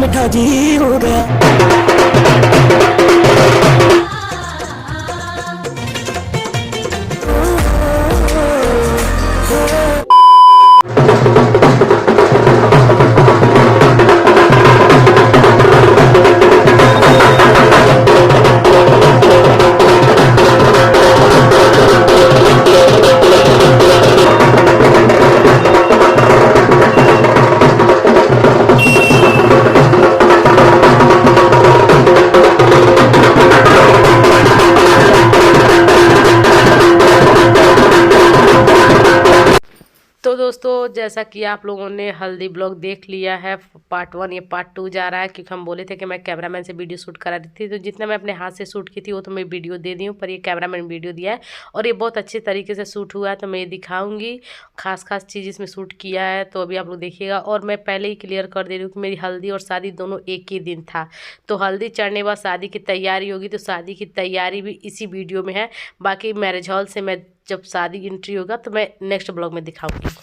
बैठा जी हो गया। तो दोस्तों जैसा कि आप लोगों ने हल्दी ब्लॉग देख लिया है पार्ट 1, ये पार्ट 2 जा रहा है, क्योंकि हम बोले थे कि मैं कैमरामैन से वीडियो शूट करा दी थी। तो जितना मैं अपने हाथ से शूट की थी वो तो मैं वीडियो दे दी हूँ, पर ये कैमरामैन वीडियो दिया है और ये बहुत अच्छे तरीके से शूट हुआ है। तो मैं ये दिखाऊंगी खास खास चीज़ इसमें शूट किया है, तो अभी आप लोग देखिएगा। और मैं पहले ही क्लियर कर दे रही हूँ कि मेरी हल्दी और शादी दोनों एक ही दिन था। तो हल्दी चढ़ने के बाद शादी की तैयारी होगी, तो शादी की तैयारी भी इसी वीडियो में है। बाकी मैरिज हॉल से मैं जब शादी एंट्री होगा तो मैं नेक्स्ट ब्लॉग में दिखाऊंगी।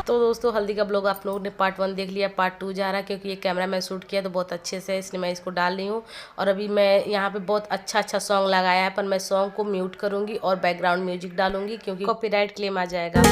दोस्तों हल्दी का ब्लॉग आप लोगों ने पार्ट 1 देख लिया, पार्ट 2 जा रहा है, क्योंकि ये कैमरा मैं शूट किया तो बहुत अच्छे से, इसलिए मैं इसको डाल रही हूँ। और अभी मैं यहाँ पे बहुत अच्छा सॉन्ग लगाया है, पर मैं सॉन्ग को म्यूट करूँगी और बैकग्राउंड म्यूजिक डालूंगी, क्योंकि कॉपीराइट क्लेम आ जाएगा।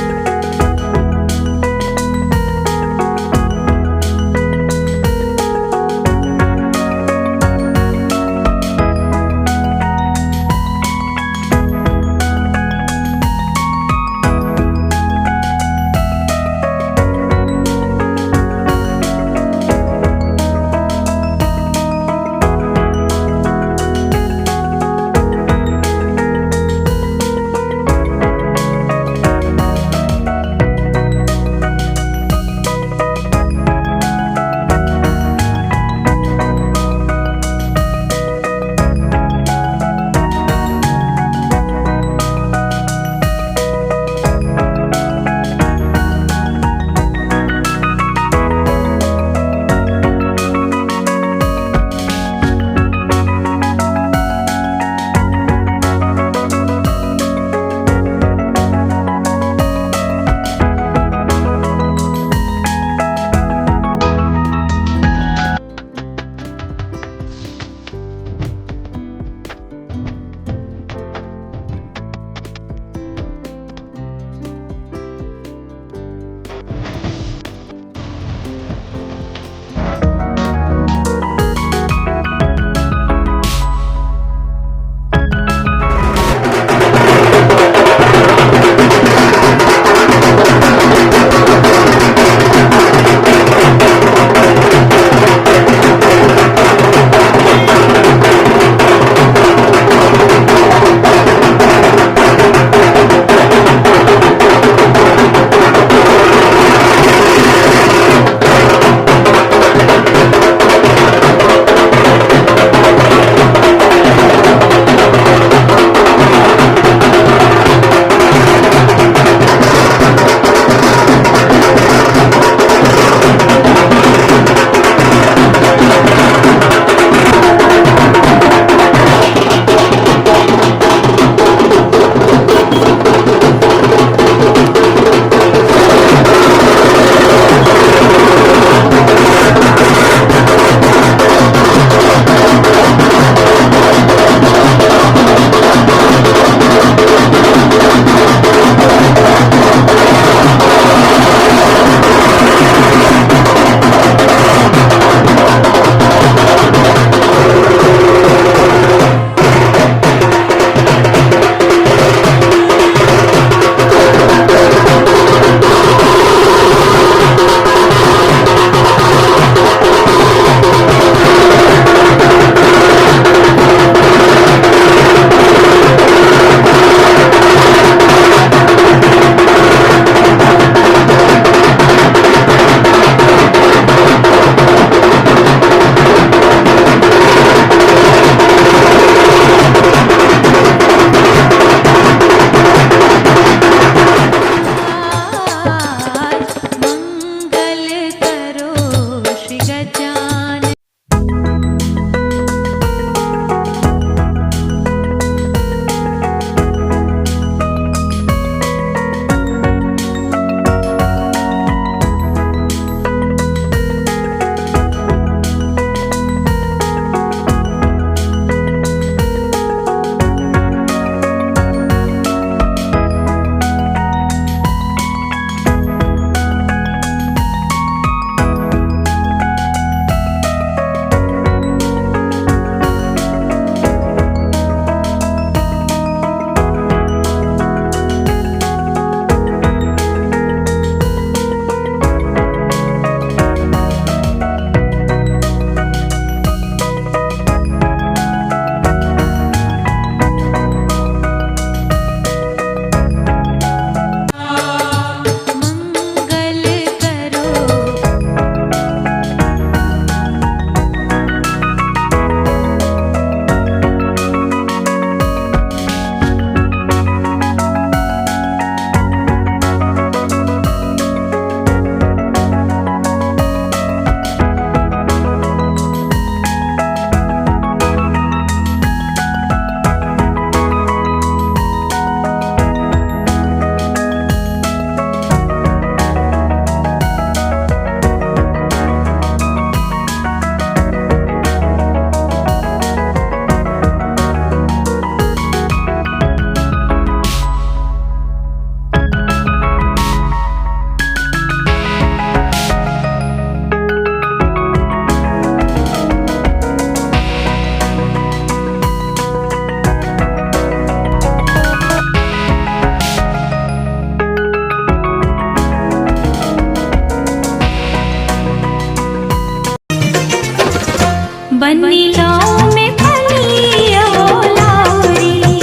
बनी लाओ में फलिया लाउरी,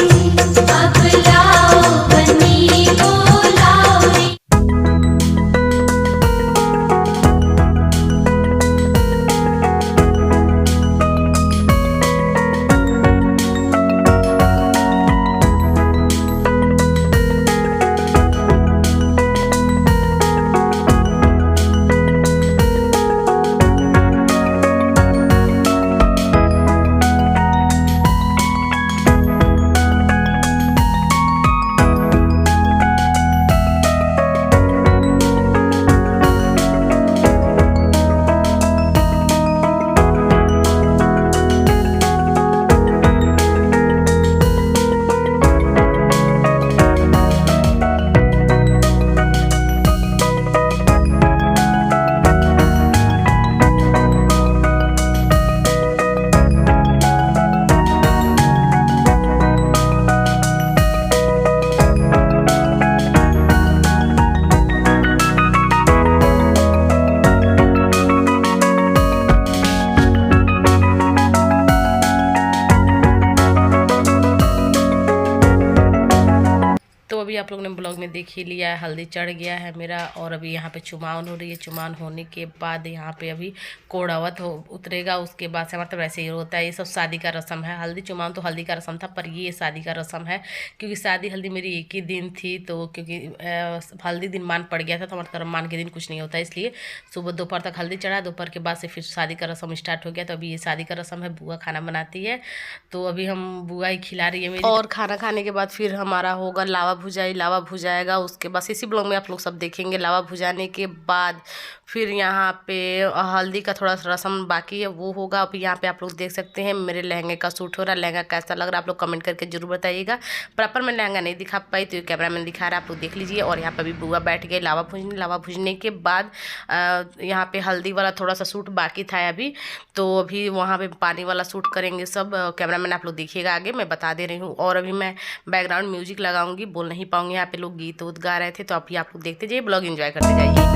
अब लाओ बनी को लाउरी। तो अभी आप लोगों ने ब्लॉग में देख ही लिया है, हल्दी चढ़ गया है मेरा और अभी यहाँ पे चुमावन हो रही है। चुमावन होने के बाद यहाँ पे अभी कोड़ावत उतरेगा। उसके बाद से मतलब ऐसे ही होता है, ये सब शादी का रस्म है। हल्दी चुमावन तो हल्दी का रस्म था, पर ये शादी का रस्म है क्योंकि शादी हल्दी मेरी एक ही दिन थी। तो क्योंकि हल्दी दिन मान पड़ गया था तो हमारे तरफ मान के दिन कुछ नहीं होता, इसलिए सुबह दोपहर तक हल्दी चढ़ा, दोपहर के बाद से फिर शादी का रस्म स्टार्ट हो गया। तो अभी ये शादी का रस्म है, बुआ खाना बनाती है तो अभी हम बुआ ही खिला रही है मेरी। और खाना खाने के बाद फिर हमारा होगा लावा भुजाई। लावा भुजाएगा, उसके बाद इसी ब्लॉग में आप लोग सब देखेंगे। लावा भुजाने के बाद फिर यहाँ पे हल्दी का थोड़ा सा रस्म बाकी है, वो होगा। अभी यहाँ पे आप लोग देख सकते हैं मेरे लहंगे का सूट हो रहा है। लहंगा कैसा लग रहा है आप लोग कमेंट करके जरूर बताइएगा। प्रॉपर मैं लहंगा नहीं दिखा पाई तो कैमरा मैन दिखा रहा है, आप लोग देख लीजिए। और यहाँ पे अभी बुआ बैठ गई लावा भुजने। लावा भुजने के बाद यहाँ पे हल्दी वाला थोड़ा सा सूट बाकी था अभी, तो अभी वहाँ पे पानी वाला सूट करेंगे सब। कैमरा मैन आप लोग देखिएगा, आगे मैं बता दे रही हूँ। और अभी मैं बैकग्राउंड म्यूजिक लगाऊंगी, बोल नहीं पाऊंगी। यहाँ पे लोग गीत उत गा रहे थे, तो अभी आप लोग देखते जाइए, ब्लॉग एंजॉय करते जाइए।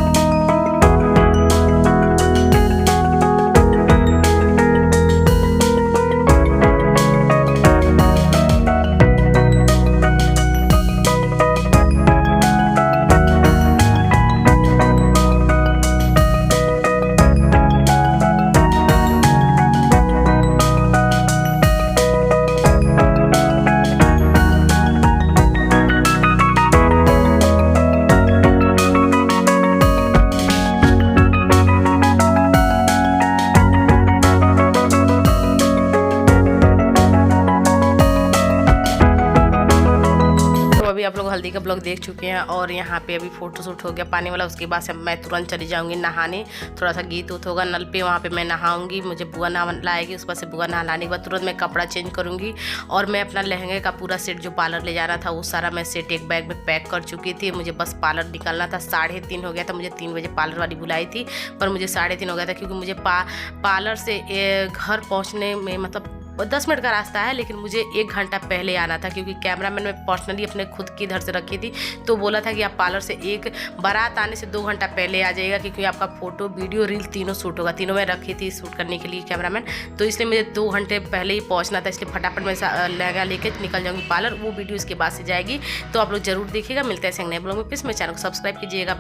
अभी आप लोग हल्दी का ब्लॉग देख चुके हैं और यहाँ पे अभी फोटो शूट हो गया पानी वाला। उसके बाद से मैं तुरंत चली जाऊँगी नहाने, थोड़ा सा गीत उत होगा नल पे, वहाँ पे मैं नहाऊंगी। मुझे बुआ नहा लाएगी, उसके बाद से बुआ नहलाने के बाद तुरंत मैं कपड़ा चेंज करूँगी। और मैं अपना लहंगे का पूरा सेट जो पार्लर ले जाना था वो सारा मैं सेट एक बैग में पैक कर चुकी थी। मुझे बस पार्लर निकलना था। 3:30 हो गया था, मुझे 3 बजे पार्लर वाली बुलाई थी, पर मुझे 3:30 हो गया था क्योंकि मुझे पार्लर से घर पहुँचने में मतलब 10 मिनट का रास्ता है, लेकिन मुझे 1 घंटा पहले आना था क्योंकि कैमरा मैंने पर्सनली अपने खुद की इधर से रखी थी। तो बोला था कि आप पार्लर से एक बारात आने से 2 घंटा पहले आ जाइएगा क्योंकि आपका फ़ोटो वीडियो रील तीनों शूट होगा। तीनों मैं रखी थी शूट करने के लिए कैमरामैन, तो इसलिए मुझे 2 घंटे पहले ही पहुंचना था। इसलिए फटाफट मैं लहंगा लेके निकल जाऊँगी पार्लर। वो वीडियो इसके बाद से जाएगी, तो आप लोग जरूर देखिएगा। मिलते हैं संग नए ब्लॉग में। प्लीज़ मेरे चैनल को सब्सक्राइब कीजिएगा।